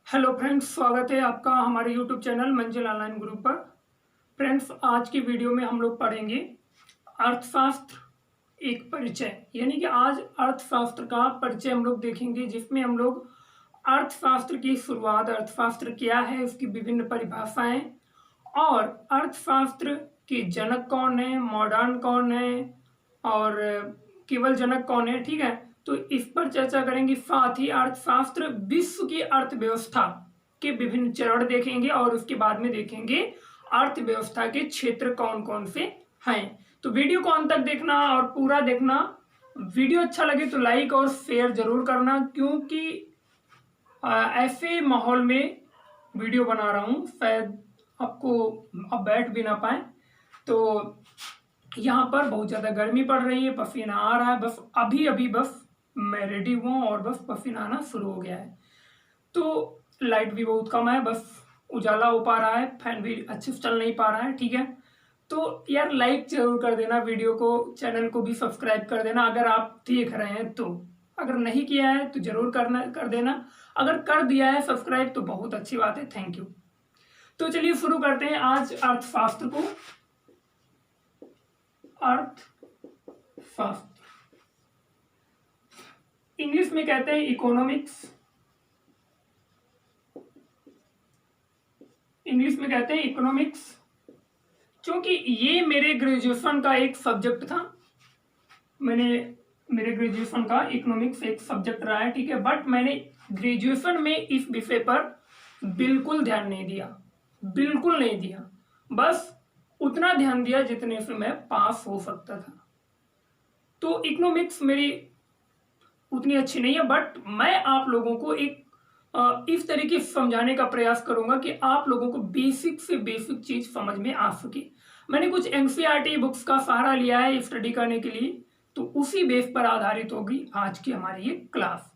Hello friends, स्वागत है आपका हमारे यूट्यूब चैनल मंजिल ऑनलाइन ग्रुप पर। फ्रेंड्स, आज की वीडियो में हम लोग पढ़ेंगे अर्थशास्त्र एक परिचय, यानी कि आज अर्थशास्त्र का परिचय हम लोग देखेंगे, जिसमें हम लोग अर्थशास्त्र की शुरुआत, अर्थशास्त्र क्या है, उसकी विभिन्न परिभाषाएं और अर्थशास्त्र के जनक कौन है, मॉडर्न कौन है और केवल जनक कौन है। ठीक है, तो इस पर चर्चा करेंगे। साथ ही अर्थशास्त्र विश्व की अर्थव्यवस्था के विभिन्न चरण देखेंगे और उसके बाद में देखेंगे अर्थव्यवस्था के क्षेत्र कौन कौन से हैं। तो वीडियो को अंत तक देखना और पूरा देखना। वीडियो अच्छा लगे तो लाइक और शेयर जरूर करना, क्योंकि ऐसे माहौल में वीडियो बना रहा हूँ, शायद आपको अब बैठ भी ना पाए। तो यहाँ पर बहुत ज़्यादा गर्मी पड़ रही है, पसीना आ रहा है, बस अभी अभी बस मैं रेडी हुआ और बस पसीना आना शुरू हो गया है। तो लाइट भी बहुत कम है, बस उजाला हो पा रहा है, फैन भी अच्छे से चल नहीं पा रहा है। ठीक है, तो यार लाइक जरूर कर देना वीडियो को, चैनल को भी सब्सक्राइब कर देना अगर आप देख रहे हैं तो। अगर नहीं किया है तो जरूर कर देना। अगर कर दिया है सब्सक्राइब तो बहुत अच्छी बात है, थैंक यू। तो चलिए शुरू करते हैं आज अर्थशास्त्र को। अर्थशास्त्र इंग्लिश में कहते हैं इकोनॉमिक्स, इंग्लिश में कहते हैं इकोनॉमिक्स। क्योंकि ये मेरे ग्रेजुएशन का एक सब्जेक्ट था, मेरे ग्रेजुएशन का इकोनॉमिक्स एक सब्जेक्ट रहा है। ठीक है, बट मैंने ग्रेजुएशन में इस विषय पर बिल्कुल ध्यान नहीं दिया, बिल्कुल नहीं दिया। बस उतना ध्यान दिया जितने से मैं पास हो सकता था। तो इकोनॉमिक्स मेरी उतनी अच्छी नहीं है, बट मैं आप लोगों को एक इस तरीके से समझाने का प्रयास करूंगा कि आप लोगों को बेसिक से बेसिक चीज समझ में आ सके। मैंने कुछ एनसीईआरटी बुक्स का सहारा लिया है स्टडी करने के लिए, तो उसी बेस पर आधारित होगी आज की हमारी ये क्लास।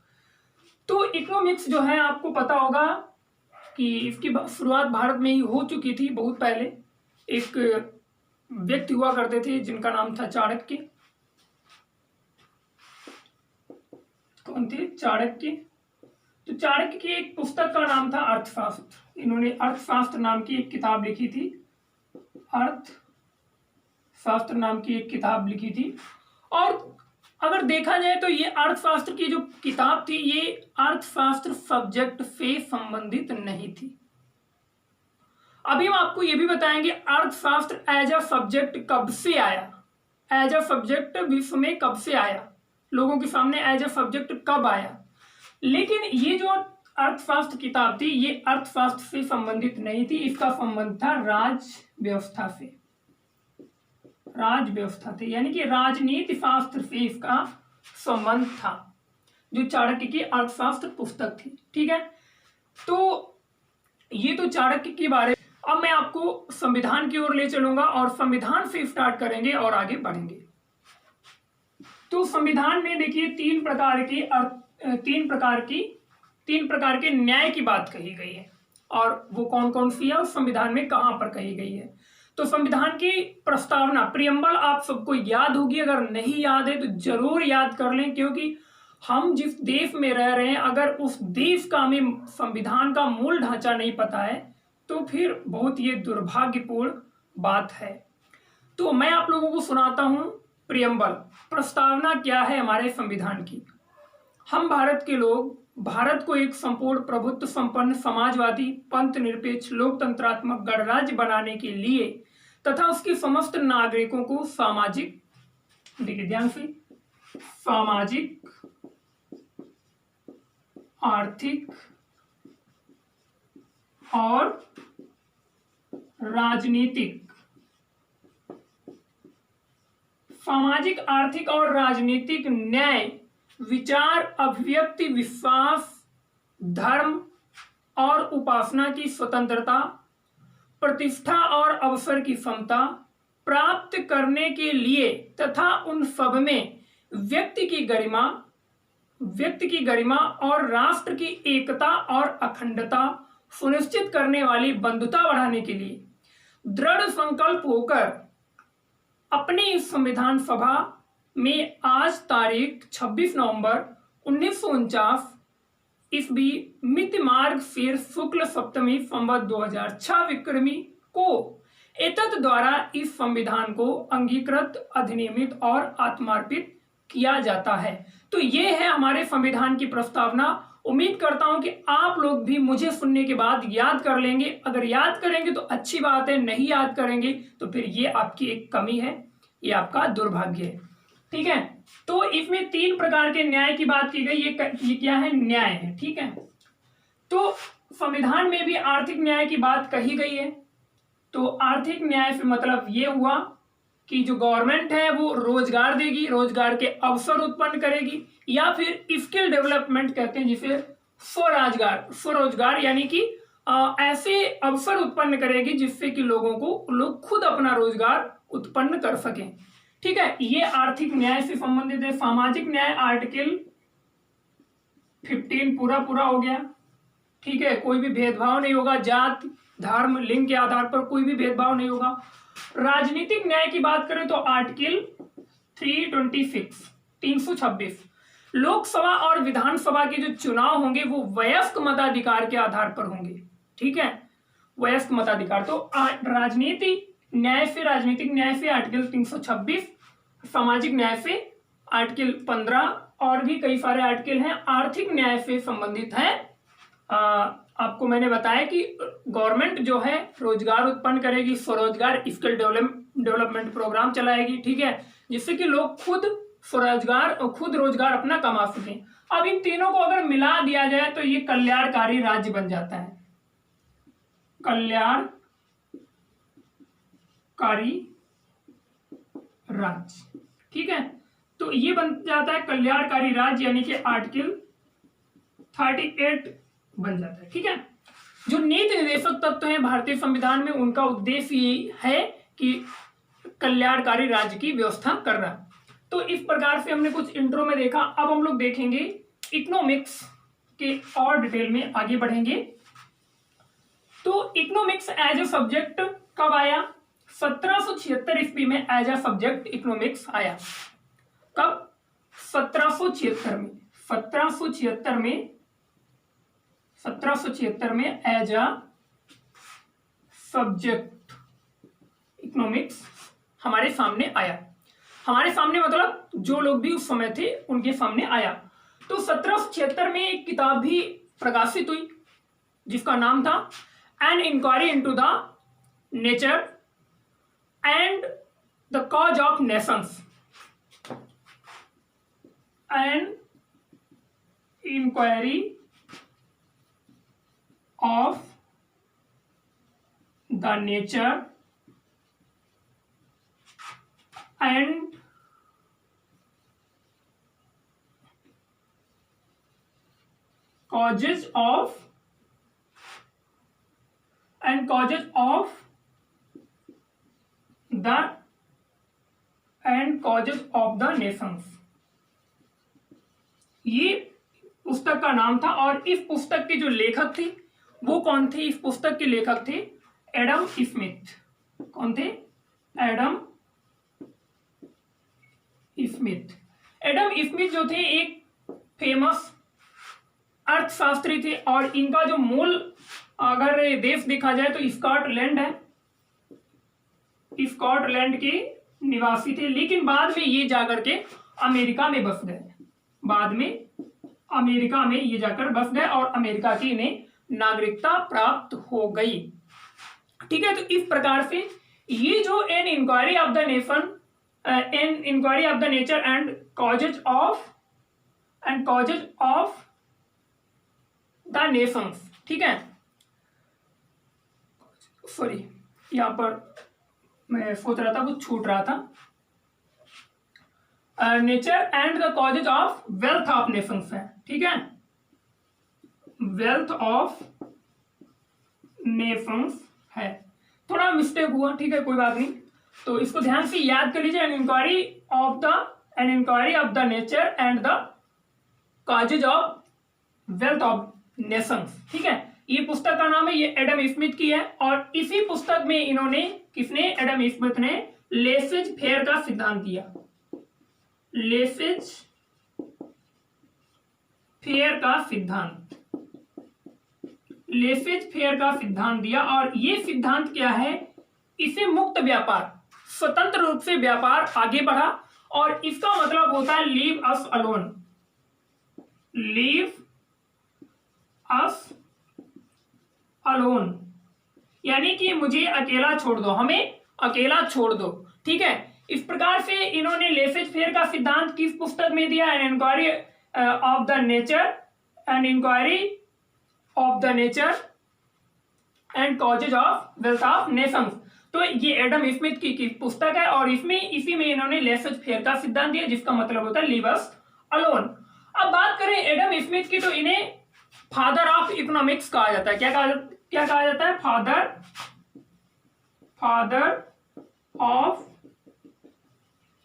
तो इकोनॉमिक्स जो है, आपको पता होगा कि इसकी शुरुआत भारत में ही हो चुकी थी बहुत पहले। एक व्यक्ति हुआ करते थे जिनका नाम था चाणक्य। कौन थे? चाणक्य। तो चाणक्य की एक पुस्तक का नाम था अर्थशास्त्र। इन्होंने अर्थशास्त्र नाम की एक किताब लिखी थी, अर्थशास्त्र नाम की एक किताब लिखी थी। और अगर देखा जाए तो ये अर्थशास्त्र की जो किताब थी, ये अर्थशास्त्र सब्जेक्ट से संबंधित नहीं थी। अभी हम आपको ये भी बताएंगे अर्थशास्त्र एज अ सब्जेक्ट कब से आया, एज अ सब्जेक्ट विश्व में कब से आया, लोगों के सामने एज अ सब्जेक्ट कब आया। लेकिन ये जो अर्थशास्त्र किताब थी, ये अर्थशास्त्र से संबंधित नहीं थी, इसका संबंध था राज व्यवस्था से, राज व्यवस्था थे, यानी कि राजनीति शास्त्र से इसका संबंध था, जो चाणक्य की अर्थशास्त्र पुस्तक थी। ठीक है, तो ये तो चाणक्य के बारे। अब मैं आपको संविधान की ओर ले चलूंगा और संविधान से स्टार्ट करेंगे और आगे बढ़ेंगे। तो संविधान में देखिए तीन प्रकार के न्याय की बात कही गई है, और वो कौन कौन सी है और संविधान में कहां पर कही गई है। तो संविधान की प्रस्तावना, प्रियम्बल आप सबको याद होगी, अगर नहीं याद है तो जरूर याद कर लें, क्योंकि हम जिस देश में रह रहे हैं, अगर उस देश का हमें संविधान का मूल ढांचा नहीं पता है तो फिर बहुत ये दुर्भाग्यपूर्ण बात है। तो मैं आप लोगों को सुनाता हूं प्रियम्बल, प्रस्तावना क्या है हमारे संविधान की। हम भारत के लोग भारत को एक संपूर्ण प्रभुत्व संपन्न समाजवादी पंथ निरपेक्ष लोकतंत्रात्मक गणराज्य बनाने के लिए तथा उसके समस्त नागरिकों को सामाजिक, देखिए ध्यान से, सामाजिक, आर्थिक और राजनीतिक, सामाजिक, आर्थिक और राजनीतिक न्याय, विचार, अभिव्यक्ति, विश्वास, धर्म और उपासना की स्वतंत्रता, प्रतिष्ठा और अवसर की समता प्राप्त करने के लिए तथा उन सब में व्यक्ति की गरिमा और राष्ट्र की एकता और अखंडता सुनिश्चित करने वाली बंधुता बढ़ाने के लिए दृढ़ संकल्प होकर अपनी संविधान सभा में आज तारीख 26 नवंबर 1949 इस भी मित मार्ग फिर शुक्ल सप्तमी संवत 2006 विक्रमी को एतत् द्वारा इस संविधान को अंगीकृत, अधिनियमित और आत्मार्पित किया जाता है। तो ये है हमारे संविधान की प्रस्तावना। उम्मीद करता हूं कि आप लोग भी मुझे सुनने के बाद याद कर लेंगे। अगर याद करेंगे तो अच्छी बात है, नहीं याद करेंगे तो फिर ये आपकी एक कमी है, ये आपका दुर्भाग्य है। ठीक है, तो इसमें 3 प्रकार के न्याय की बात की गई। ये क्या है? न्याय है। ठीक है, तो संविधान में भी आर्थिक न्याय की बात कही गई है। तो आर्थिक न्याय से मतलब ये हुआ कि जो गवर्नमेंट है वो रोजगार देगी, रोजगार के अवसर उत्पन्न करेगी, या फिर स्किल डेवलपमेंट कहते हैं जिसे, स्वरोजगार यानी कि ऐसे अवसर उत्पन्न करेगी जिससे कि लोग खुद अपना रोजगार उत्पन्न कर सकें। ठीक है, ये आर्थिक न्याय से संबंधित है। सामाजिक न्याय आर्टिकल 15 पूरा हो गया। ठीक है, कोई भी भेदभाव नहीं होगा, जात, धर्म, लिंग के आधार पर कोई भी भेदभाव नहीं होगा। राजनीतिक न्याय की बात करें तो आर्टिकल 326 लोकसभा और विधानसभा के जो चुनाव होंगे वो वयस्क मताधिकार के आधार पर होंगे। ठीक है, वयस्क मताधिकार। तो राजनीतिक न्याय से आर्टिकल 326, सामाजिक न्याय से आर्टिकल 15 और भी कई सारे आर्टिकल हैं। आर्थिक न्याय से संबंधित है, आपको मैंने बताया कि गवर्नमेंट जो है रोजगार उत्पन्न करेगी, स्वरोजगार, स्किल डेवलपमेंट प्रोग्राम चलाएगी। ठीक है, जिससे कि लोग खुद रोजगार अपना कमा सकें। अब इन तीनों को अगर मिला दिया जाए तो ये कल्याणकारी राज्य बन जाता है, कल्याणकारी राज्य। ठीक है, तो ये बन जाता है कल्याणकारी राज्य, यानी कि आर्टिकल 38 बन जाता है। ठीक है, जो नीति निर्देशक तत्व हैं भारतीय संविधान में, उनका उद्देश्य ये है कि कल्याणकारी राज्य की व्यवस्था करना। तो इस प्रकार से हमने कुछ इंट्रो में देखा। अब हम लोग देखेंगे इकोनॉमिक्स के और डिटेल में आगे बढ़ेंगे। तो इकोनॉमिक्स एज ए सब्जेक्ट कब आया? 1776 ईस्वी में एज ए सब्जेक्ट इकोनॉमिक्स आया। कब? 1776 में एज अ सब्जेक्ट इकोनॉमिक्स हमारे सामने आया। हमारे सामने मतलब जो लोग भी उस समय थे उनके सामने आया। तो 1776 में एक किताब भी प्रकाशित हुई जिसका नाम था an inquiry into the nature and the cause of nations. An inquiry of the nature and causes of the nations। ये पुस्तक का नाम था। और इस पुस्तक के जो लेखक थे वो कौन थे? इस पुस्तक के लेखक थे एडम स्मिथ। कौन थे? Adam Smith. एडम स्मिथ जो थे एक फेमस अर्थशास्त्री थे और इनका जो मूल अगर देश देखा जाए तो स्कॉटलैंड है, स्कॉटलैंड के निवासी थे, लेकिन बाद में ये जाकर के अमेरिका में बस गए। बाद में अमेरिका में ये जाकर बस गए और अमेरिका की इन्हें नागरिकता प्राप्त हो गई। ठीक है, तो इस प्रकार से ये जो an inquiry of the nature and causes of the nations, ठीक है, सॉरी यहां पर मैं सोच रहा था कुछ छूट रहा था। Nature and the causes of wealth of Nations है। ठीक है, वेल्थ ऑफ नेशंस है, थोड़ा मिस्टेक हुआ, ठीक है, कोई बात नहीं। तो इसको ध्यान से याद कर लीजिए, an inquiry of the nature and the causes of wealth of nations. ठीक है, ये पुस्तक का नाम है, ये एडम स्मिथ की है। और इसी पुस्तक में इन्होंने, किसने? एडम स्मिथ ने लेसेज फेयर का सिद्धांत दिया। लेसेज फेयर का सिद्धांत, लेफेज फेयर का सिद्धांत दिया, और ये सिद्धांत क्या है, इसे मुक्त व्यापार, स्वतंत्र रूप से व्यापार आगे बढ़ा, और इसका मतलब होता है leave us alone, leave us alone, यानी कि मुझे अकेला छोड़ दो, हमें अकेला छोड़ दो। ठीक है, इस प्रकार से इन्होंने लेफेज फेयर का सिद्धांत किस पुस्तक में दिया, an inquiry of the nature, an inquiry of the nature and causes of wealth of nations. तो ये एडम स्मिथ की पुस्तक है, और इसमें इसी में इन्होंने लेफेज फेयर का सिद्धांत दिया, जिसका मतलब होता है लीव अस अलोन। अब बात करें एडम स्मिथ की, तो इन्हें फादर ऑफ इकोनॉमिक्स कहा जाता है। क्या कहा जाता है? Father of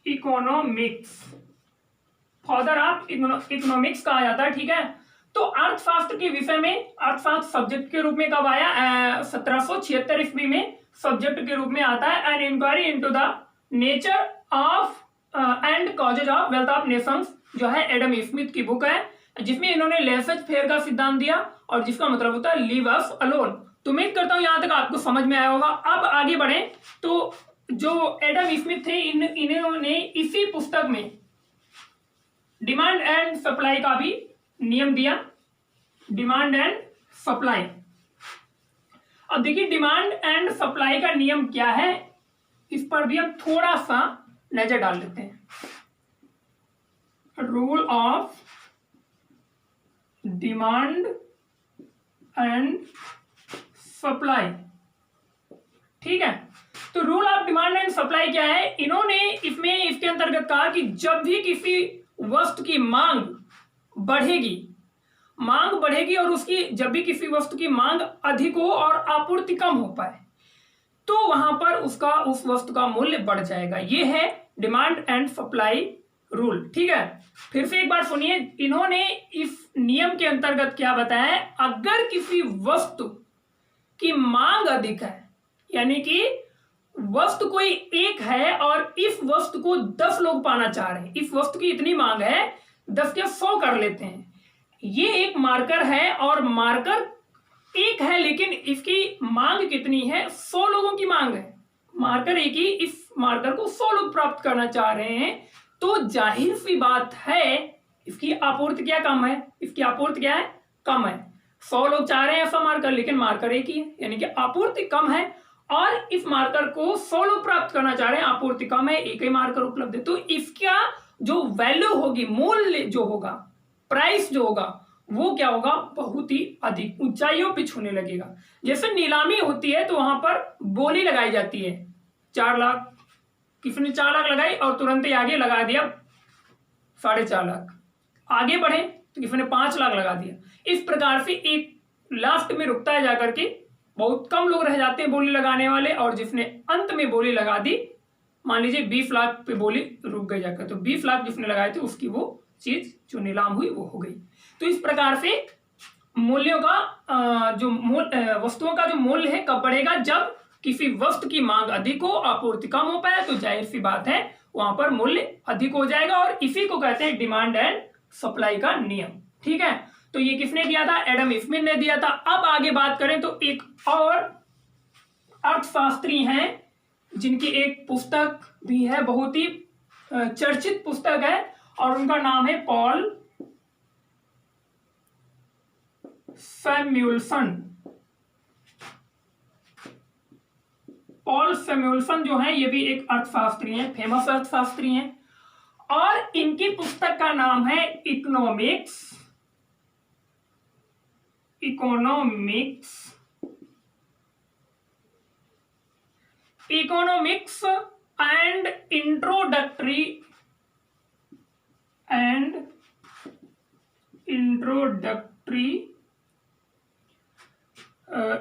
economics, father of economics कहा जाता है। ठीक है, तो अर्थशास्त्र के विषय में, अर्थशास्त्र सब्जेक्ट के रूप में कब आया? 1776 ईस्वी में सब्जेक्ट के रूप में आता है। An inquiry into the nature of and causes of wealth of nations, जो है एडम स्मिथ की बुक है, जिसमें इन्होंने लेफेज फेयर का सिद्धांत दिया, और जिसका मतलब होता है लीव अस अलोन। तो उम्मीद करता हूं यहां तक आपको समझ में आया होगा। अब आगे बढ़े, तो जो एडम स्मिथ थे, इन्होंने इसी पुस्तक में डिमांड एंड सप्लाई का भी नियम दिया, डिमांड एंड सप्लाई। अब देखिए डिमांड एंड सप्लाई का नियम क्या है, इस पर भी हम थोड़ा सा नजर डाल लेते हैं। Rule of demand and supply. ठीक है, तो rule of demand and supply क्या है? इन्होंने इसमें इसके अंतर्गत कहा कि जब भी किसी वस्तु की मांग बढ़ेगी और उसकी, जब भी किसी वस्तु की मांग अधिक हो और आपूर्ति कम हो पाए, तो वहां पर उस वस्तु का मूल्य बढ़ जाएगा। ये है डिमांड एंड सप्लाई रूल। ठीक है, फिर से एक बार सुनिए, इन्होंने इस नियम के अंतर्गत क्या बताया है? अगर किसी वस्तु की मांग अधिक है, यानी कि वस्तु कोई एक है और इस वस्तु को 10 लोग पाना चाह रहे हैं, इस वस्तु की इतनी मांग है, 10 के 100 कर लेते हैं, ये एक मार्कर है, और मार्कर एक है, लेकिन इसकी मांग कितनी है? 100 लोगों की मांग है, मार्कर एक ही, इस मार्कर को 100 लोग प्राप्त करना चाह रहे हैं, तो जाहिर सी बात है इसकी आपूर्ति क्या कम है, इसकी आपूर्ति क्या है? कम है। 100 लोग चाह रहे हैं ऐसा मार्कर, लेकिन मार्कर एक ही है, यानी कि आपूर्ति कम है, और इस मार्कर को 100 लोग प्राप्त करना चाह रहे हैं, आपूर्ति कम है, एक ही मार्कर उपलब्ध है, तो इसका जो वैल्यू होगी, मूल्य जो होगा, प्राइस जो होगा, वो क्या होगा? बहुत ही अधिक ऊंचाइयों पे छूने लगेगा। जैसे नीलामी होती है तो वहां पर बोली लगाई जाती है, 4 लाख, किसी ने 4 लाख लगाई और तुरंत ही आगे लगा दिया 4.5 लाख, आगे बढ़े तो किसी ने 5 लाख लगा दिया। इस प्रकार से एक लास्ट में रुकता है जाकर के, बहुत कम लोग रह जाते हैं बोली लगाने वाले, और जिसने अंत में बोली लगा दी, मान लीजिए 20 लाख पे बोली रुक गई जाकर, तो 20 लाख जिसने लगाए थे उसकी वो चीज जो नीलाम हुई वो हो गई। तो इस प्रकार से मूल्यों का जो वस्तुओं का जो मूल्य है कब बढ़ेगा? जब किसी वस्तु की मांग अधिक हो, आपूर्ति कम हो पाए, तो जाहिर सी बात है वहां पर मूल्य अधिक हो जाएगा, और इसी को कहते हैं डिमांड एंड सप्लाई का नियम। ठीक है, तो ये किसने दिया था? एडम स्मिथ ने दिया था। अब आगे बात करें तो एक और अर्थशास्त्री हैं जिनकी एक पुस्तक भी है, बहुत ही चर्चित पुस्तक है, और उनका नाम है पॉल सैमुएल्सन। पॉल सैमुएल्सन जो है, ये भी एक अर्थशास्त्री हैं, फेमस अर्थशास्त्री हैं, और इनकी पुस्तक का नाम है इकोनॉमिक्स एंड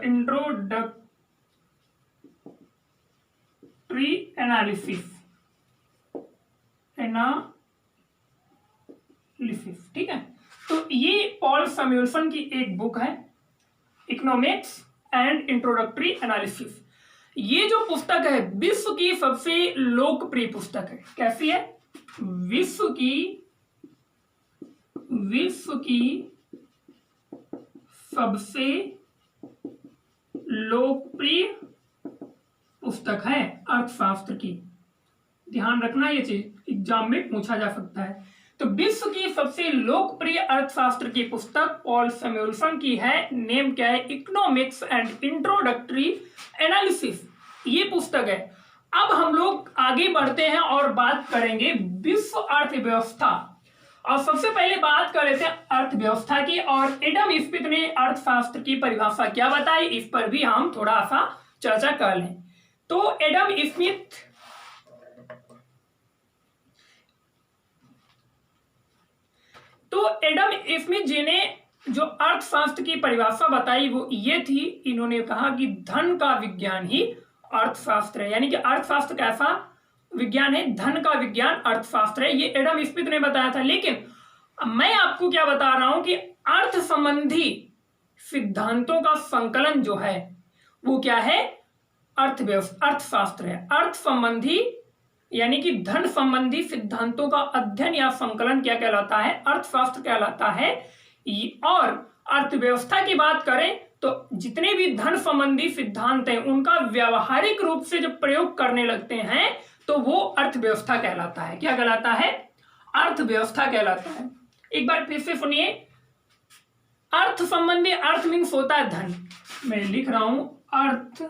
इंट्रोडक्टरी एनालिसिस। ठीक है, तो ये पॉल सैमुएल्सन की एक बुक है, इकोनॉमिक्स एंड इंट्रोडक्टरी एनालिसिस। ये जो पुस्तक है विश्व की सबसे लोकप्रिय पुस्तक है। कैसी है? विश्व की सबसे लोकप्रिय पुस्तक है अर्थशास्त्र की। ध्यान रखना ये चीज एग्जाम में पूछा जा सकता है। तो विश्व की सबसे लोकप्रिय अर्थशास्त्र की पुस्तक पॉल सैमुएल्सन की है। नेम क्या है? इकोनॉमिक्स एंड इंट्रोडक्टरी एनालिसिस, ये पुस्तक है। अब हम लोग आगे बढ़ते हैं और बात करेंगे विश्व अर्थव्यवस्था। और सबसे पहले बात कर रहे थे अर्थव्यवस्था की, और एडम स्मिथ ने अर्थशास्त्र की परिभाषा क्या बताई, इस पर भी हम थोड़ा सा चर्चा कर लें। तो एडम स्मिथ जी ने जो अर्थशास्त्र की परिभाषा बताई वो ये थी, इन्होंने कहा कि धन का विज्ञान ही अर्थशास्त्र है। यानी कि अर्थशास्त्र कैसा विज्ञान है? धन का विज्ञान अर्थशास्त्र है। ये एडम स्मिथ ने बताया था। लेकिन मैं आपको क्या बता रहा हूं कि अर्थ संबंधी सिद्धांतों का संकलन जो है वो क्या है? अर्थशास्त्र है। अर्थ संबंधी यानी कि धन संबंधी सिद्धांतों का अध्ययन या संकलन क्या कहलाता है? अर्थशास्त्र कहलाता है। और अर्थव्यवस्था की बात करें तो जितने भी धन संबंधी सिद्धांत हैं उनका व्यावहारिक रूप से जब प्रयोग करने लगते हैं तो वो अर्थव्यवस्था कहलाता है। क्या कहलाता है? अर्थव्यवस्था कहलाता है। एक बार फिर से सुनिए, अर्थ संबंधी, अर्थ मीन्स होता है धन, मैं लिख रहा हूं, अर्थ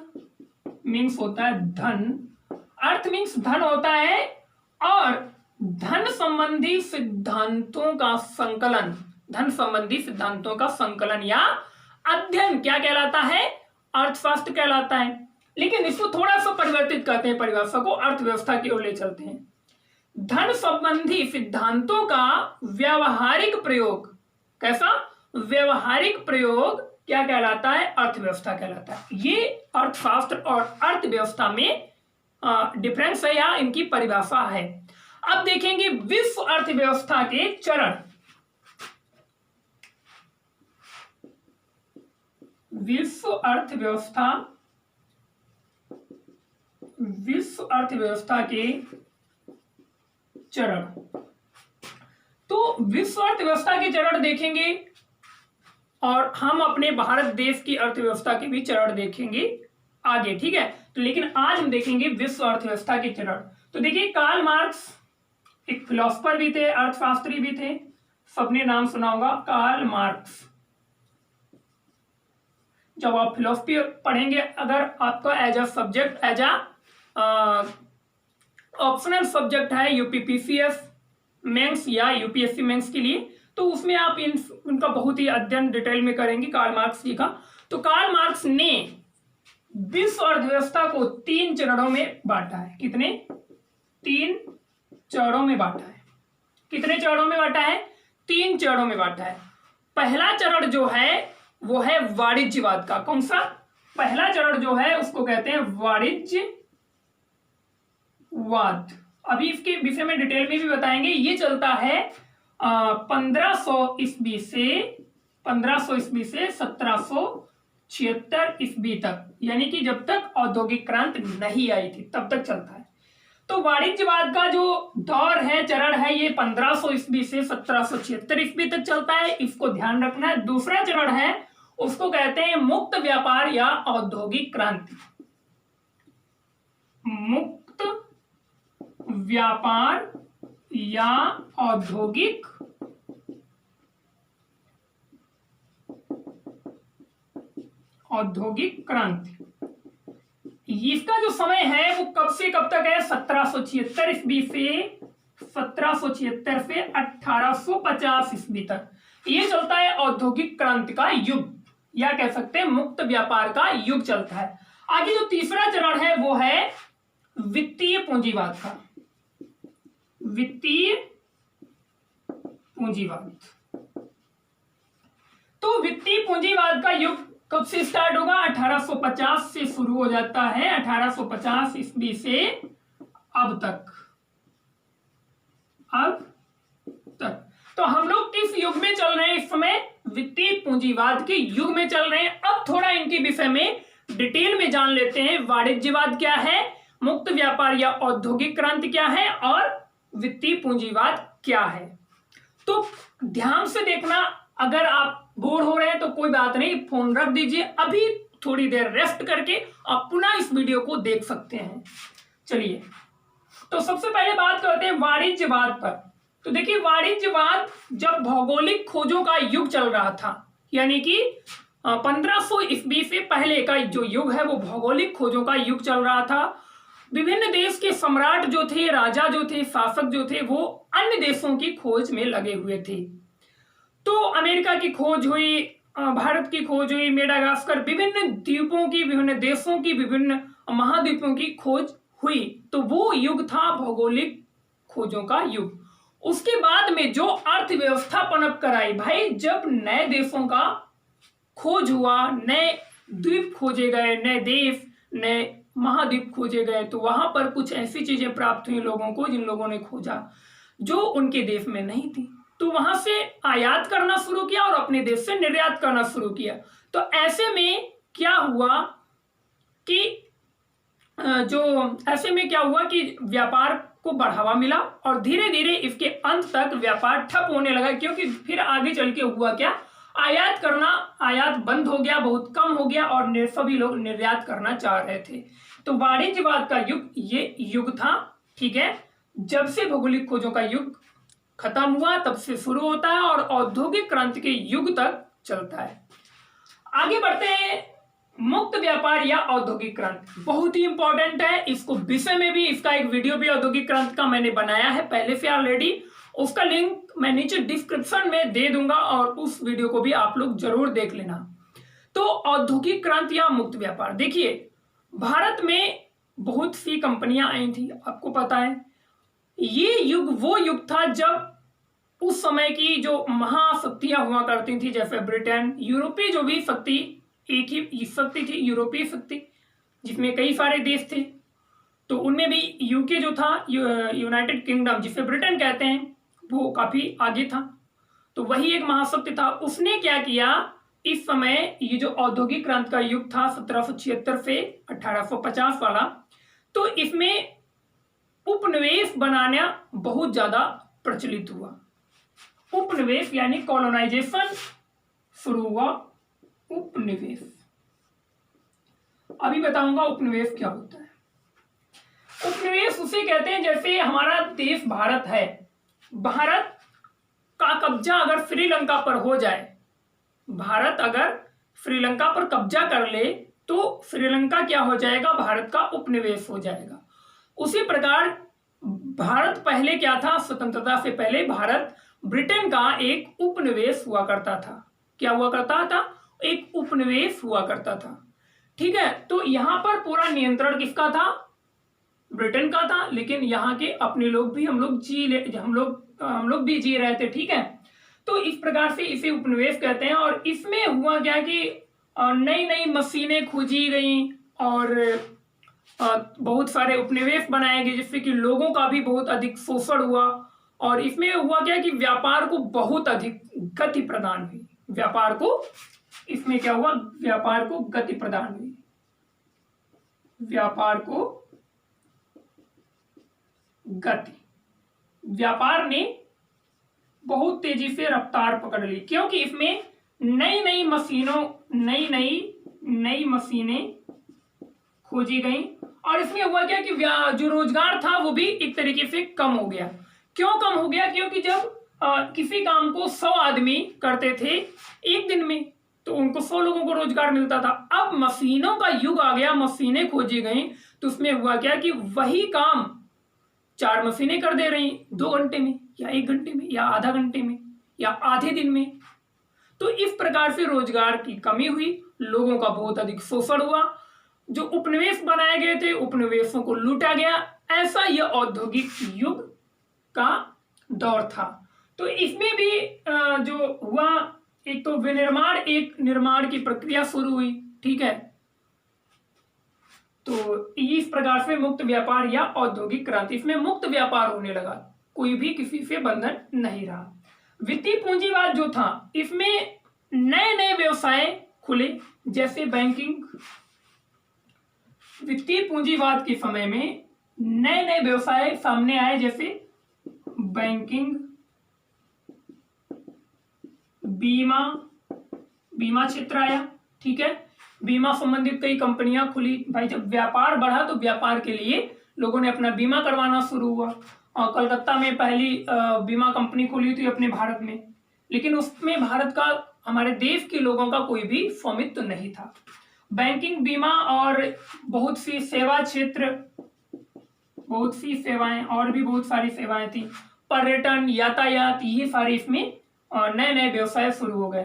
मीन्स होता है धन, अर्थ मीन्स धन होता है, और धन संबंधी सिद्धांतों का संकलन, धन संबंधी सिद्धांतों का संकलन या अध्ययन क्या कहलाता है? अर्थशास्त्र कहलाता है। लेकिन इसको थोड़ा सा परिवर्तित करते हैं, परिभाषा को अर्थव्यवस्था की ओर ले चलते हैं। धन संबंधी सिद्धांतों का व्यावहारिक प्रयोग, कैसा? व्यावहारिक प्रयोग क्या कहलाता है? अर्थव्यवस्था कहलाता है। ये अर्थशास्त्र और अर्थव्यवस्था में डिफरेंस है या इनकी परिभाषा है। अब देखेंगे विश्व अर्थव्यवस्था के चरण। विश्व अर्थव्यवस्था के चरण। तो विश्व अर्थव्यवस्था के चरण देखेंगे और हम अपने भारत देश की अर्थव्यवस्था के भी चरण देखेंगे आगे, ठीक है। तो लेकिन आज हम देखेंगे विश्व अर्थव्यवस्था के चरण। तो देखिए, कार्ल मार्क्स एक फिलोसफर भी थे, अर्थशास्त्री भी थे, सबने नाम सुना होगा, कार्ल मार्क्स। जब आप फिलोसफी पढ़ेंगे, अगर आपका as a subject, as a optional subject है यूपीपीसीएस मेंस या यूपीएससी मेंस के लिए, तो उसमें आप इनका बहुत ही अध्ययन डिटेल में करेंगे, कार्ल मार्क्स जी का। तो कार्ल मार्क्स ने विश्व अर्थव्यवस्था को 3 चरणों में बांटा है। कितने? 3 चरणों में बांटा है। कितने चरणों में बांटा है? 3 चरणों में बांटा है। पहला चरण जो है वो है वाणिज्यवाद का। कौन सा? पहला चरण जो है उसको कहते हैं वाणिज्यवाद। अभी इसके विषय में डिटेल में भी बताएंगे। ये चलता है 1500 ईस्वी से 1776 ईस्वी तक, यानी कि जब तक औद्योगिक क्रांति नहीं आई थी तब तक चलता है। तो वाणिज्यवाद का जो दौर है, चरण है, ये 1500 ईस्वी से 1776 ईस्वी तक चलता है। इसको ध्यान रखना है। दूसरा चरण है उसको कहते हैं मुक्त व्यापार या औद्योगिक क्रांति। मुक्त व्यापार या औद्योगिक क्रांति। इसका जो समय है वो कब से कब तक है? 1776 ईस्वी से 1850 ईस्वी तक ये चलता है औद्योगिक क्रांति का युग, या कह सकते हैं मुक्त व्यापार का युग चलता है। आगे जो तीसरा चरण है वो है वित्तीय पूंजीवाद का। वित्तीय पूंजीवाद। तो वित्तीय पूंजीवाद का युग कब से स्टार्ट होगा? 1850 से शुरू हो जाता है, 1850 ईस्वी से अब तक। तो हम लोग किस युग में चल रहे हैं इस समय? वित्तीय पूंजीवाद के युग में चल रहे हैं। अब थोड़ा इनके विषय में डिटेल में जान लेते हैं। वाणिज्यवाद क्या है, मुक्त व्यापार या औद्योगिक क्रांति क्या है, और वित्तीय पूंजीवाद क्या है। तो ध्यान से देखना, अगर आप बोर हो रहे हैं तो कोई बात नहीं, फोन रख दीजिए, अभी थोड़ी देर रेस्ट करके आप पुनः इस वीडियो को देख सकते हैं। चलिए, तो सबसे पहले बात करते हैं वाणिज्यवाद पर। तो देखिए, वाणिज्यवाद जब भौगोलिक खोजों का युग चल रहा था, यानी कि 1500 ईस्वी से पहले का जो युग है वो भौगोलिक खोजों का युग चल रहा था। विभिन्न देश के सम्राट जो थे, राजा जो थे, शासक जो थे, वो अन्य देशों की खोज में लगे हुए थे। तो अमेरिका की खोज हुई, भारत की खोज हुई, मेडागास्कर, विभिन्न द्वीपों की, विभिन्न देशों की, विभिन्न महाद्वीपों की खोज हुई। तो वो युग था भौगोलिक खोजों का युग। उसके बाद में जो अर्थव्यवस्था पनप कर आई भाई, जब नए देशों का खोज हुआ, नए द्वीप खोजे गए, नए देश, नए महाद्वीप खोजे गए, तो वहां पर कुछ ऐसी चीजें प्राप्त हुई लोगों को जिन लोगों ने खोजा जो उनके देश में नहीं थी। तो वहां से आयात करना शुरू किया और अपने देश से निर्यात करना शुरू किया। तो ऐसे में क्या हुआ कि व्यापार को बढ़ावा मिला और धीरे धीरे इसके अंत तक व्यापार ठप होने लगा, क्योंकि फिर आगे चल के हुआ क्या, आयात बंद हो गया, बहुत कम हो गया और सभी लोग निर्यात करना चाह रहे थे। तो वाणिज्यवाद का युग ये युग था, ठीक है। जब से भौगोलिक खोजों का युग खत्म हुआ तब से शुरू होता है और औद्योगिक क्रांति के युग तक चलता है। आगे बढ़ते हैं, मुक्त व्यापार या औद्योगिक क्रांति बहुत ही इंपॉर्टेंट है। इसको विषय में भी इसका एक वीडियो भी औद्योगिक क्रांति का मैंने बनाया है पहले से ऑलरेडी, उसका लिंक मैं नीचे डिस्क्रिप्शन में दे दूंगा और उस वीडियो को भी आप लोग जरूर देख लेना। तो औद्योगिक क्रांति या मुक्त व्यापार, देखिए भारत में बहुत सी कंपनियां आई थी, आपको पता है। ये युग वो युग था जब उस समय की जो महाशक्तियां हुआ करती थी, जैसे ब्रिटेन, यूरोपीय जो भी शक्ति, एक ही शक्ति थी यूरोपीय शक्ति, जिसमें कई सारे देश थे। तो उनमें भी यूके जो था, यूनाइटेड किंगडम जिसे ब्रिटेन कहते हैं, वो काफी आगे था। तो वही एक महाशक्ति था। उसने क्या किया, इस समय ये जो औद्योगिक क्रांति का युग था 1776 से 1850 वाला, तो इसमें उपनिवेश बनाना बहुत ज्यादा प्रचलित हुआ। उपनिवेश यानी कॉलोनाइजेशन शुरू हुआ। उपनिवेश, अभी बताऊंगा उपनिवेश क्या होता है। उपनिवेश उसे कहते हैं, जैसे हमारा देश भारत है, भारत का कब्जा अगर श्रीलंका पर हो जाए, भारत अगर श्रीलंका पर कब्जा कर ले तो श्रीलंका क्या हो जाएगा, भारत का उपनिवेश हो जाएगा। उसी प्रकार भारत पहले क्या था, स्वतंत्रता से पहले भारत ब्रिटेन का एक उपनिवेश हुआ करता था। क्या हुआ करता था, एक उपनिवेश हुआ करता था, ठीक है। तो यहां पर पूरा नियंत्रण किसका था, ब्रिटेन का था, लेकिन यहाँ के अपने लोग भी हम लोग भी जी रहे थे, ठीक है। तो इस प्रकार से इसे उपनिवेश कहते हैं। और इसमें हुआ क्या कि नई नई मशीनें खोजी गई और बहुत सारे उपनिवेश बनाए गए, जिससे कि लोगों का भी बहुत अधिक शोषण हुआ। और इसमें हुआ क्या कि व्यापार को बहुत अधिक गति प्रदान हुई। इसमें क्या हुआ, व्यापार को गति प्रदान हुई, व्यापार को गति, व्यापार ने बहुत तेजी से रफ्तार पकड़ ली, क्योंकि इसमें नई मशीनें खोजी गई। और इसमें हुआ क्या कि जो रोजगार था वो भी एक तरीके से कम हो गया। क्यों कम हो गया, क्योंकि जब किसी काम को 100 आदमी करते थे एक दिन में, तो उनको 100 लोगों को रोजगार मिलता था। अब मशीनों का युग आ गया, मशीनें खोजी गई, तो उसमें हुआ क्या कि वही काम 4 मशीनें कर दे रही 2 घंटे में या 1 घंटे में या आधा घंटे में या आधे दिन में। तो इस प्रकार से रोजगार की कमी हुई, लोगों का बहुत अधिक शोषण हुआ, जो उपनिवेश बनाए गए थे उपनिवेशों को लूटा गया। ऐसा यह औद्योगिक युग का दौर था। तो इसमें भी जो हुआ, एक तो विनिर्माण, एक निर्माण की प्रक्रिया शुरू हुई, ठीक है। तो इस प्रकार से मुक्त व्यापार या औद्योगिक क्रांति, इसमें मुक्त व्यापार होने लगा, कोई भी किसी से बंधन नहीं रहा। वित्तीय पूंजीवाद जो था, इसमें नए नए व्यवसाय खुले, जैसे बैंकिंग। वित्तीय पूंजीवाद के समय में नए नए व्यवसाय सामने आए, जैसे बैंकिंग, बीमा क्षेत्र आया, ठीक है। बीमा संबंधित कई कंपनियां खुली। भाई जब व्यापार बढ़ा तो व्यापार के लिए लोगों ने अपना बीमा करवाना शुरू हुआ। और कलकत्ता में पहली बीमा कंपनी खुली थी अपने भारत में, लेकिन उसमें भारत का, हमारे देश के लोगों का कोई भी स्वामित्व नहीं था। बैंकिंग, बीमा और बहुत सी सेवा क्षेत्र, बहुत सी सेवाएं और भी बहुत सारी सेवाएं थी, पर्यटन, यातायात, ये सारे इसमें नए नए व्यवसाय शुरू हो गए।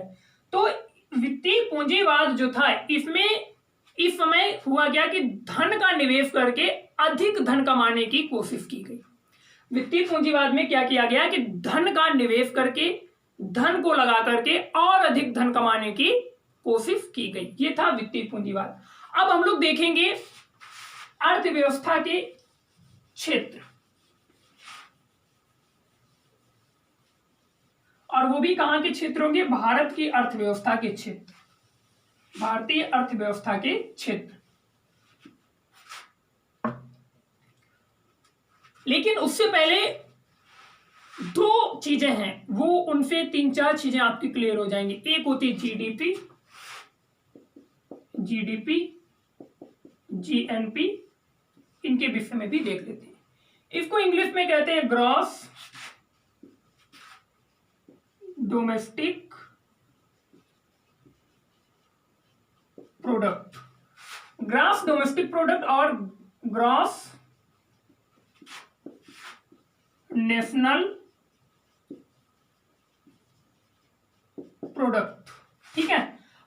तो वित्तीय पूंजीवाद जो था, इसमें इस समय हुआ क्या कि धन का निवेश करके अधिक धन कमाने की कोशिश की गई। वित्तीय पूंजीवाद में क्या किया गया कि धन का निवेश करके, धन को लगा करके और अधिक धन कमाने की कोशिश की गई। ये था वित्तीय पूंजीवाद। अब हम लोग देखेंगे अर्थव्यवस्था के क्षेत्र, और वो भी कहां के क्षेत्र होंगे? भारत की अर्थव्यवस्था के क्षेत्र, भारतीय अर्थव्यवस्था के क्षेत्र। लेकिन उससे पहले दो चीजें हैं, वो उनसे 3-4 चीजें आपकी क्लियर हो जाएंगी। एक होती है जीडीपी, जीएनपी, इनके विषय में भी देख लेते हैं। इसको इंग्लिश में कहते हैं gross domestic product. Gross domestic product और ग्रॉस नेशनल प्रोडक्ट, ठीक है।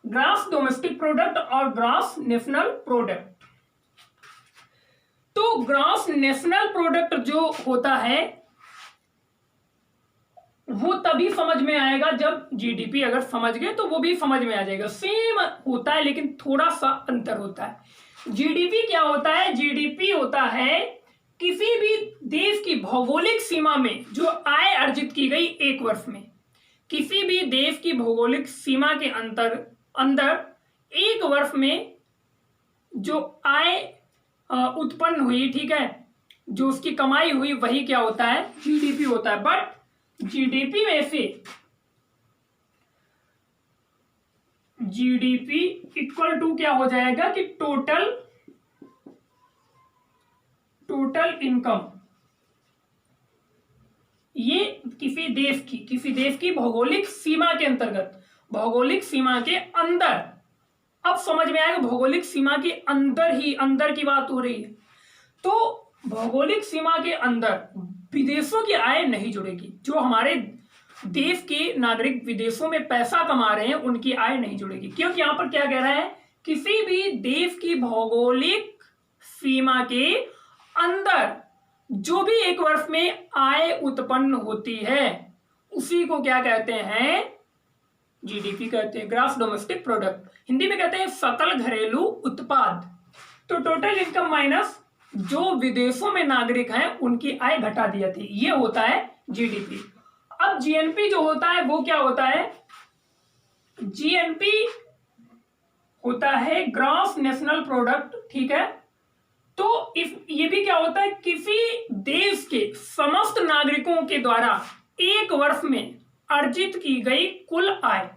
ग्रॉस डोमेस्टिक प्रोडक्ट और ग्रॉस नेशनल प्रोडक्ट। तो ग्रॉस नेशनल प्रोडक्ट जो होता है वो तभी समझ में आएगा जब जीडीपी अगर समझ गए तो वो भी समझ में आ जाएगा। सेम होता है लेकिन थोड़ा सा अंतर होता है। जीडीपी क्या होता है? जीडीपी होता है किसी भी देश की भौगोलिक सीमा में जो आय अर्जित की गई एक वर्ष में, किसी भी देश की भौगोलिक सीमा के अंदर एक वर्ष में जो आय उत्पन्न हुई, ठीक है, जो उसकी कमाई हुई, वही क्या होता है? जीडीपी होता है। बट जीडीपी में से जीडीपी इक्वल टू क्या हो जाएगा कि टोटल इनकम। ये किसी देश की भौगोलिक सीमा के अंतर्गत, भौगोलिक सीमा के अंदर, अब समझ में आएगा भौगोलिक सीमा के अंदर की बात हो रही है। तो भौगोलिक सीमा के अंदर विदेशों की आय नहीं जुड़ेगी। जो हमारे देश के नागरिक विदेशों में पैसा कमा रहे हैं उनकी आय नहीं जुड़ेगी, क्योंकि यहां पर क्या कह रहा है? किसी भी देश की भौगोलिक सीमा के अंदर जो भी एक वर्ष में आय उत्पन्न होती है उसी को क्या कहते हैं? जीडीपी कहते हैं, ग्रॉस डोमेस्टिक प्रोडक्ट। हिंदी में कहते हैं सकल घरेलू उत्पाद। तो टोटल इनकम माइनस जो विदेशों में नागरिक हैं उनकी आय घटा दी जाती है, ये होता है जीडीपी। अब जीएनपी जो होता है वो क्या होता है? जीएनपी होता है ग्रॉस नेशनल प्रोडक्ट, ठीक है। तो ये भी क्या होता है? किसी देश के समस्त नागरिकों के द्वारा एक वर्ष में अर्जित की गई कुल आय।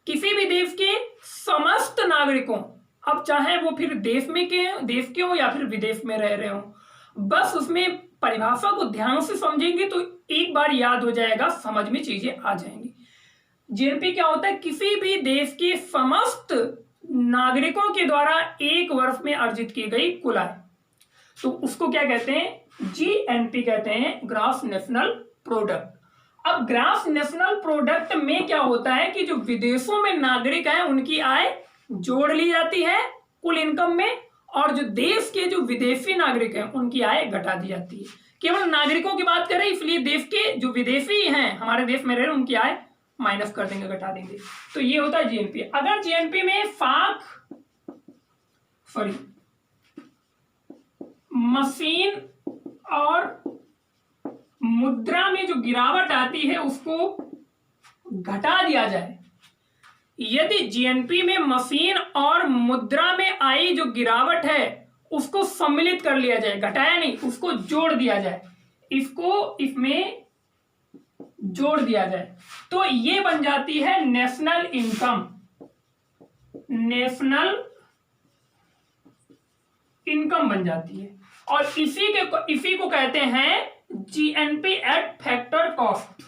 किसी भी देश के समस्त नागरिकों, अब चाहे वो फिर देश के हो या फिर विदेश में रह रहे हो, बस उसमें परिभाषा को ध्यान से समझेंगे तो एक बार याद हो जाएगा, समझ में चीजें आ जाएंगी। जीएनपी क्या होता है? किसी भी देश के समस्त नागरिकों के द्वारा एक वर्ष में अर्जित की गई कुल आय, तो उसको क्या कहते हैं? जीएनपी कहते हैं, ग्रॉस नेशनल प्रोडक्ट। अब ग्रॉस नेशनल प्रोडक्ट में क्या होता है कि जो विदेशों में नागरिक हैं उनकी आय जोड़ ली जाती है कुल इनकम में, और जो देश के जो विदेशी नागरिक हैं उनकी आय घटा दी जाती है। केवल नागरिकों की बात करें इसलिए देश के जो विदेशी हैं हमारे देश में रह रहे उनकी आय माइनस कर देंगे, घटा देंगे। तो ये होता है जीएनपी। अगर जीएनपी में मशीन और मुद्रा में जो गिरावट आती है उसको घटा दिया जाए, यदि जीएनपी में मशीन और मुद्रा में आई जो गिरावट है उसको सम्मिलित कर लिया जाए, घटाया नहीं, उसको जोड़ दिया जाए, इसको इसमें जोड़ दिया जाए, तो ये बन जाती है नेशनल इनकम। नेशनल इनकम बन जाती है। और इसी को कहते हैं GNP eight factor cost,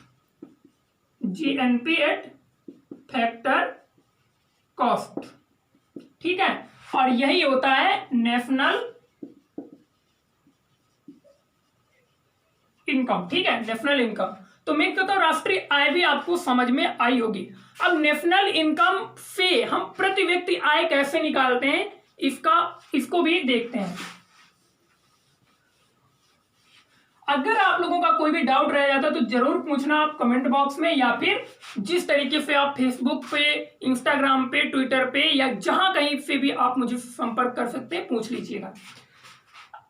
GNP eight factor cost, ठीक है। और यही होता है नेशनल इनकम, ठीक है, नेशनल इनकम। तो मैं कहता हूं राष्ट्रीय आय भी आपको समझ में आई होगी। अब नेशनल इनकम से हम प्रति व्यक्ति आय कैसे निकालते हैं, इसको भी देखते हैं। अगर आप लोगों का कोई भी डाउट रह जाता तो जरूर पूछना आप कमेंट बॉक्स में, या फिर जिस तरीके से आप फेसबुक पे, इंस्टाग्राम पे, ट्विटर पे या जहां कहीं से भी आप मुझे संपर्क कर सकते हैं, पूछ लीजिएगा।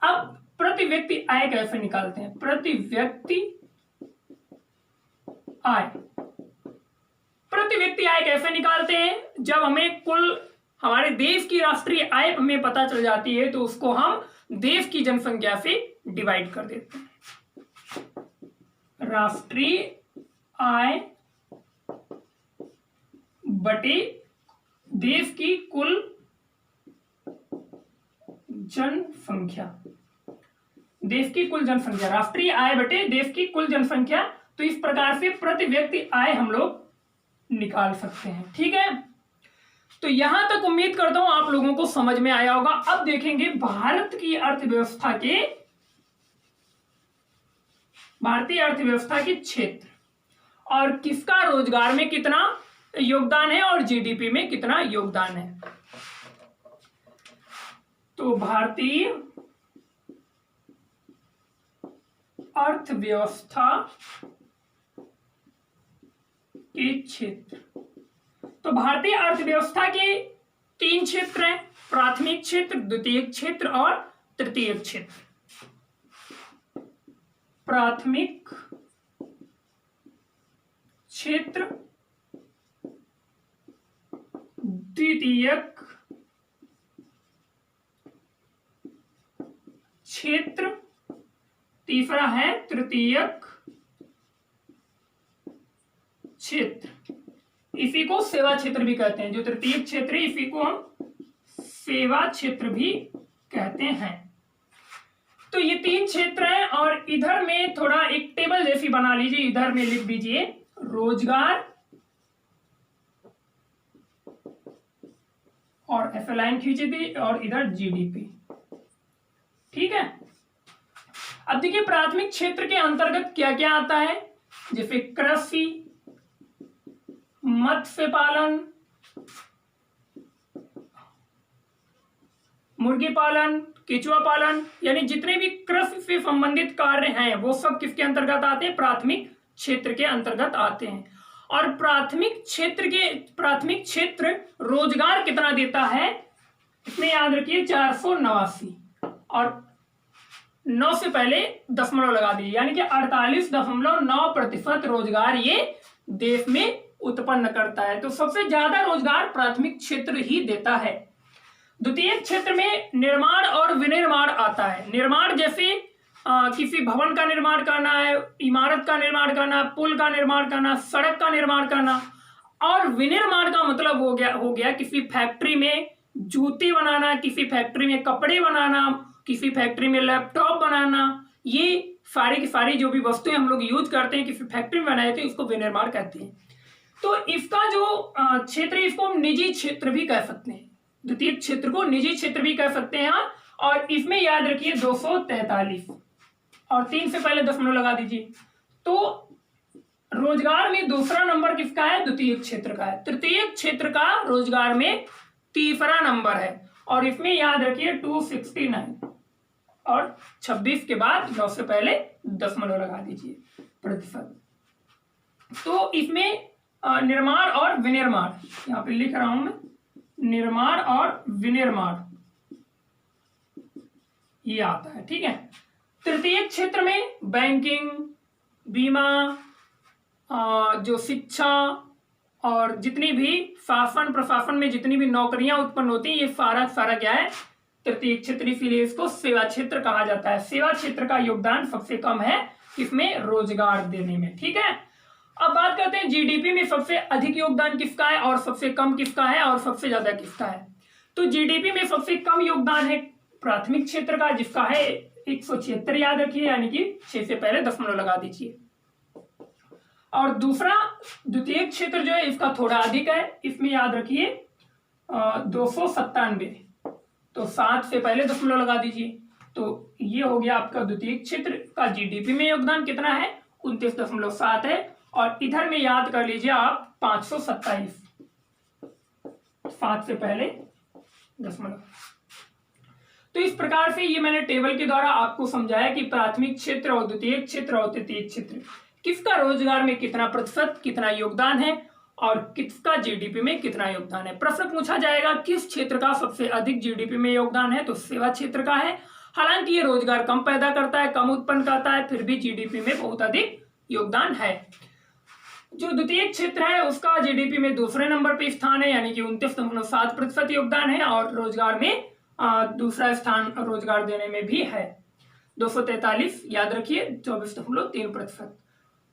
अब प्रति व्यक्ति आय कैसे निकालते हैं, प्रति व्यक्ति आय, प्रति व्यक्ति आय कैसे निकालते हैं, जब हमें कुल हमारे देश की राष्ट्रीय आय हमें पता चल जाती है तो उसको हम देश की जनसंख्या से डिवाइड कर देते हैं। राष्ट्रीय आय बटे देश की कुल जनसंख्या, देश की कुल जनसंख्या, राष्ट्रीय आय बटे देश की कुल जनसंख्या। तो इस प्रकार से प्रति व्यक्ति आय हम लोग निकाल सकते हैं, ठीक है। तो यहां तक उम्मीद करता हूं आप लोगों को समझ में आया होगा। अब देखेंगे भारतीय अर्थव्यवस्था के क्षेत्र और किसका रोजगार में कितना योगदान है और जीडीपी में कितना योगदान है। तो भारतीय अर्थव्यवस्था के क्षेत्र, तो भारतीय अर्थव्यवस्था के 3 क्षेत्र हैं, प्राथमिक क्षेत्र, द्वितीयक क्षेत्र और तृतीयक क्षेत्र। प्राथमिक क्षेत्र, द्वितीयक क्षेत्र, तीसरा है तृतीयक क्षेत्र। इसी को सेवा क्षेत्र भी कहते हैं। जो तृतीयक क्षेत्र है इसी को हम सेवा क्षेत्र भी कहते हैं। तो ये 3 क्षेत्र हैं और इधर में थोड़ा एक टेबल जैसी बना लीजिए, इधर में लिख दीजिए रोजगार और ऐसा लाइन खींचे थी और इधर जीडीपी, ठीक है। अब देखिए प्राथमिक क्षेत्र के अंतर्गत क्या क्या आता है, जैसे कृषि, मत्स्य पालन, मुर्गी पालन, केचुआ पालन, यानी जितने भी कृषि से संबंधित कार्य हैं वो सब किसके अंतर्गत आते हैं, प्राथमिक क्षेत्र के अंतर्गत आते हैं। और प्राथमिक क्षेत्र रोजगार कितना देता है, इसमें याद रखिए 489 और 9 से पहले दशमलव लगा दीजिए, यानी कि 48.9% रोजगार ये देश में उत्पन्न करता है। तो सबसे ज्यादा रोजगार प्राथमिक क्षेत्र ही देता है। द्वितीय क्षेत्र में निर्माण और विनिर्माण आता है। निर्माण जैसे किसी भवन का निर्माण करना है, इमारत का निर्माण करना, पुल का निर्माण करना, सड़क का निर्माण करना। और विनिर्माण का मतलब हो गया किसी फैक्ट्री में जूते बनाना, किसी फैक्ट्री में कपड़े बनाना, किसी फैक्ट्री में लैपटॉप बनाना। ये सारी की सारी जो भी वस्तुएं हम लोग यूज करते हैं किसी फैक्ट्री में बनाए थे उसको विनिर्माण कहते हैं। तो इसका जो क्षेत्र है इसको हम निजी क्षेत्र भी कह सकते हैं। द्वितीय क्षेत्र को निजी क्षेत्र भी कह सकते हैं। और इसमें याद रखिए 243 और 3 से पहले दशमलव लगा दीजिए। तो रोजगार में दूसरा नंबर किसका है, द्वितीय क्षेत्र का है। तृतीय क्षेत्र का रोजगार में तीसरा नंबर है और इसमें याद रखिए 269 और 26 के बाद 9 से पहले दशमलव लगा दीजिए प्रतिशत। तो इसमें निर्माण और विनिर्माण, यहाँ पे लिख रहा हूं मैं, निर्माण और विनिर्माण ये आता है, ठीक है। तृतीय क्षेत्र में बैंकिंग, बीमा, जो शिक्षा और जितनी भी शासन प्रशासन में जितनी भी नौकरियां उत्पन्न होती हैं ये सारा क्या है, तृतीय क्षेत्र। इसीलिए इसको सेवा क्षेत्र कहा जाता है। सेवा क्षेत्र का योगदान सबसे कम है इसमें रोजगार देने में, ठीक है। अब बात करते हैं जीडीपी में सबसे अधिक योगदान किसका है और सबसे कम किसका है और सबसे ज्यादा किसका है। तो जीडीपी में सबसे कम योगदान है प्राथमिक क्षेत्र का, जिसका है 176, याद रखिए, यानी कि 6 से पहले दशमलव लगा दीजिए। और दूसरा द्वितीय क्षेत्र जो है इसका थोड़ा अधिक है, इसमें याद रखिए 297, तो 7 से पहले दशमलव लगा दीजिए। तो ये हो गया आपका द्वितीय क्षेत्र का जीडीपी में योगदान कितना है, 29.7 है। और इधर में याद कर लीजिए आप 527, 7 से पहले दशमलव। तो इस प्रकार से ये मैंने टेबल के द्वारा आपको समझाया कि प्राथमिक क्षेत्र और द्वितीय क्षेत्र और तृतीय क्षेत्र किसका रोजगार में कितना प्रतिशत कितना योगदान है और किसका जीडीपी में कितना योगदान है। प्रश्न पूछा जाएगा किस क्षेत्र का सबसे अधिक जीडीपी में योगदान है, तो सेवा क्षेत्र का है। हालांकि ये रोजगार कम पैदा करता है, कम उत्पन्न करता है, फिर भी जीडीपी में बहुत अधिक योगदान है। जो द्वितीय क्षेत्र है उसका जीडीपी में दूसरे नंबर पे स्थान है, यानी कि 29.7% योगदान है। और रोजगार में दूसरा स्थान रोजगार देने में भी है, 243, याद रखिए 24.3%।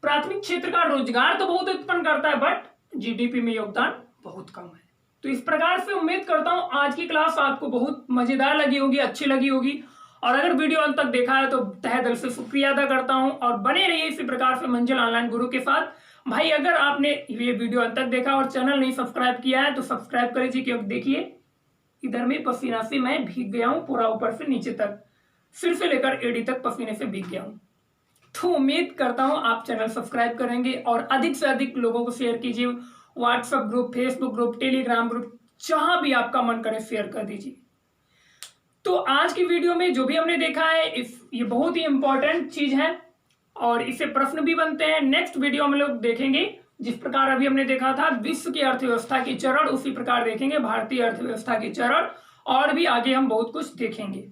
प्राथमिक क्षेत्र का रोजगार तो बहुत उत्पन्न करता है, बट जीडीपी में योगदान बहुत कम है। तो इस प्रकार से उम्मीद करता हूं आज की क्लास आपको बहुत मजेदार लगी होगी, अच्छी लगी होगी। और अगर वीडियो अंत तक देखा है तो तहे दिल से शुक्रिया अदा करता हूं और बने रहिए इसी प्रकार से मंजिल ऑनलाइन गुरु के साथ। भाई अगर आपने ये वीडियो अंत तक देखा और चैनल नहीं सब्सक्राइब किया है तो सब्सक्राइब कर लीजिए, क्योंकि देखिए इधर में पसीना से मैं भीग गया हूं, पूरा ऊपर से नीचे तक, सिर से लेकर एड़ी तक पसीने से भीग गया हूं। तो उम्मीद करता हूं आप चैनल सब्सक्राइब करेंगे और अधिक से अधिक लोगों को शेयर कीजिए। WhatsApp group, Facebook group, Telegram group, जहां भी आपका मन करे शेयर कर दीजिए। तो आज की वीडियो में जो भी हमने देखा है ये बहुत ही इंपॉर्टेंट चीज है और इससे प्रश्न भी बनते हैं। नेक्स्ट वीडियो में लोग देखेंगे जिस प्रकार अभी हमने देखा था विश्व की अर्थव्यवस्था की चरण, उसी प्रकार देखेंगे भारतीय अर्थव्यवस्था की चरण, और भी आगे हम बहुत कुछ देखेंगे।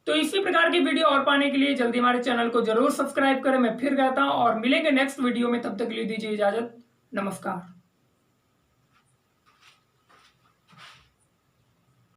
तो इसी प्रकार की वीडियो और पाने के लिए जल्दी हमारे चैनल को जरूर सब्सक्राइब करें। मैं फिर कहता हूं और मिलेंगे नेक्स्ट वीडियो में, तब तक के लिए दीजिए इजाजत, नमस्कार।